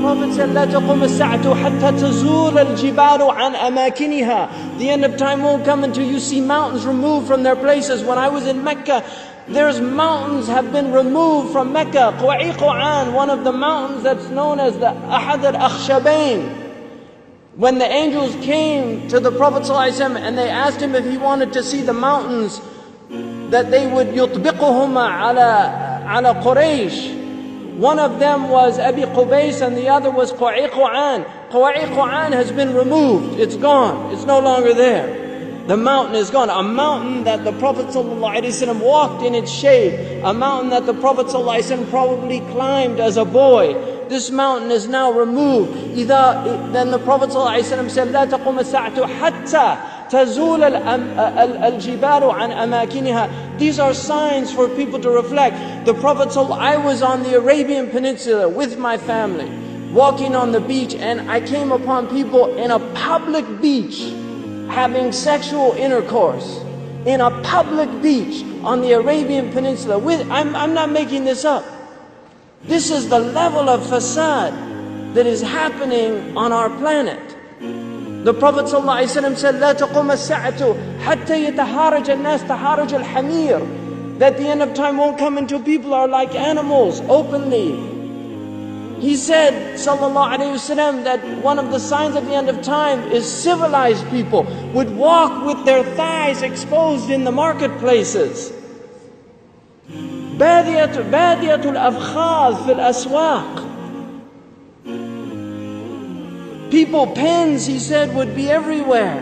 Prophet said, لا تقوم الساعة حتى تزول الجبال عن أماكنها. The end of time won't come until you see mountains removed from their places. When I was in Mecca, there's mountains have been removed from Mecca. Quwa'iqan, one of the mountains that's known as the Ahad al-Akhshabain. When the angels came to the Prophet ﷺ and they asked him if he wanted to see the mountains that they would يطبقهما على Quraysh. One of them was Abi Qubays and the other was Quwa'iqan. Quwa'iqan has been removed. It's gone. It's no longer there. The mountain is gone. A mountain that the Prophet ﷺ walked in its shade. A mountain that the Prophet ﷺ probably climbed as a boy. This mountain is now removed. Then the Prophet ﷺ said, لا تقوم الساعة حتى تزول الجبال عن أماكنها. These are signs for people to reflect. The Prophet I was on the Arabian Peninsula with my family, walking on the beach, and I came upon people in a public beach having sexual intercourse. In a public beach on the Arabian Peninsula. I'm not making this up. This is the level of fasad that is happening on our planet. The Prophet ﷺ said, لا تقوم الساعة حتى يتحارج الناس تحارج الحمير. That the end of time won't come until people are like animals openly. He said, sallallahu alayhi wasallam, that one of the signs of the end of time is civilized people would walk with their thighs exposed in the marketplaces. بادية الأفخاذ في الأسواق. People, pens, he said, would be everywhere.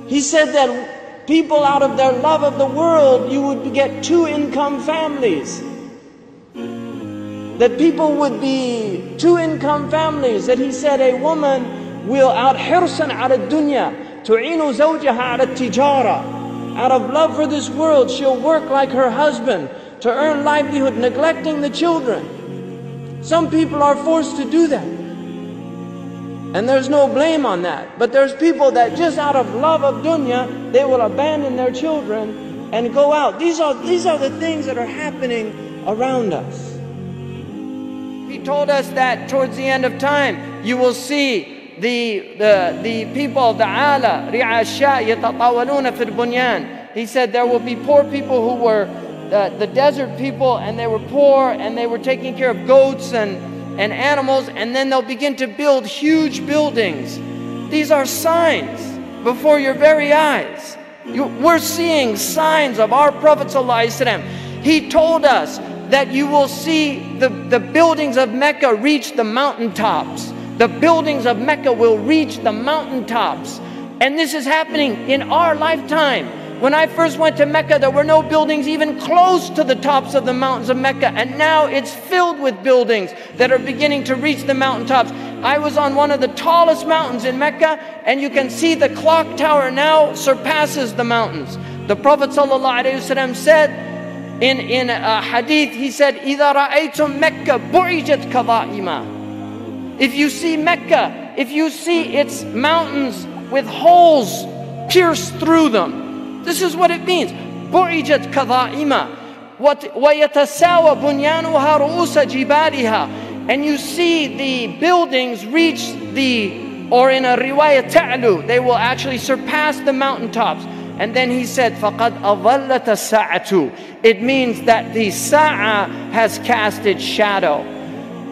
He said that people, out of their love of the world, you would get two-income families. That people would be two-income families. That he said a woman will out حرصا على الدنيا تعين زوجها على التجارة. Out of love for this world, she'll work like her husband to earn livelihood, neglecting the children. Some people are forced to do that. And there's no blame on that. But there's people that just out of love of dunya, they will abandon their children and go out. These are the things that are happening around us. He told us that towards the end of time, you will see the people of the ala, ri'asha yatatawaluna fil bunyan. He said there will be poor people who were the desert people, and they were poor and they were taking care of goats and animals, and then they'll begin to build huge buildings. These are signs before your very eyes. We're seeing signs of our Prophet ﷺ. He told us that you will see the buildings of Mecca reach the mountaintops. The buildings of Mecca will reach the mountaintops. And this is happening in our lifetime. When I first went to Mecca, there were no buildings even close to the tops of the mountains of Mecca. And now it's filled with buildings that are beginning to reach the mountaintops. I was on one of the tallest mountains in Mecca, and you can see the clock tower now surpasses the mountains. The Prophet ﷺ said in a hadith, he said, إِذَا رَأَيْتُم مَكَّةَ بُعِجَتْ كَظَائِمًا. If you see Mecca, if you see its mountains with holes pierced through them, this is what it means. بُعِجَتْ كَظَائِمًا وَيَتَسَاوَى بُنْيَانُهَا رُؤُوسَ جِبَالِهَا. And you see the buildings reach or in a riwayah ta'lu, they will actually surpass the mountaintops. And then he said, فَقَدْ أَظَلَّتَ السَّاعَةُ. It means that the sa'a has cast its shadow.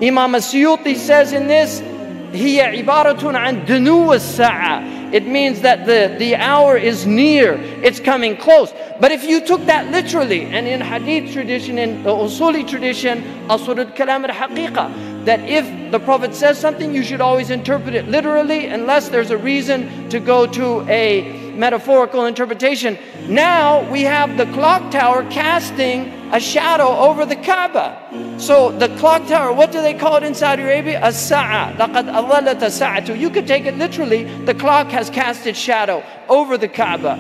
Imam As-Suyuti says in this, هِيَ عِبَارَةٌ عَنْ دُنُوَ السَّاعَةِ. It means that the hour is near, it's coming close. But if you took that literally, and in hadith tradition, in the usuli tradition, asrud kalam al-haqiqa, that if the Prophet says something, you should always interpret it literally, unless there's a reason to go to a metaphorical interpretation. Now we have the clock tower casting a shadow over the Kaaba. So the clock tower, what do they call it in Saudi Arabia? As-sa'a. لَقَدْ أَظَلَّتَ السَّاعَةُ. You could take it literally, the clock has cast its shadow over the Kaaba.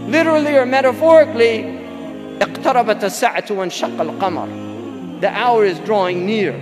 Literally or metaphorically, اقتربت الساعة وانشق القمر. The hour is drawing near.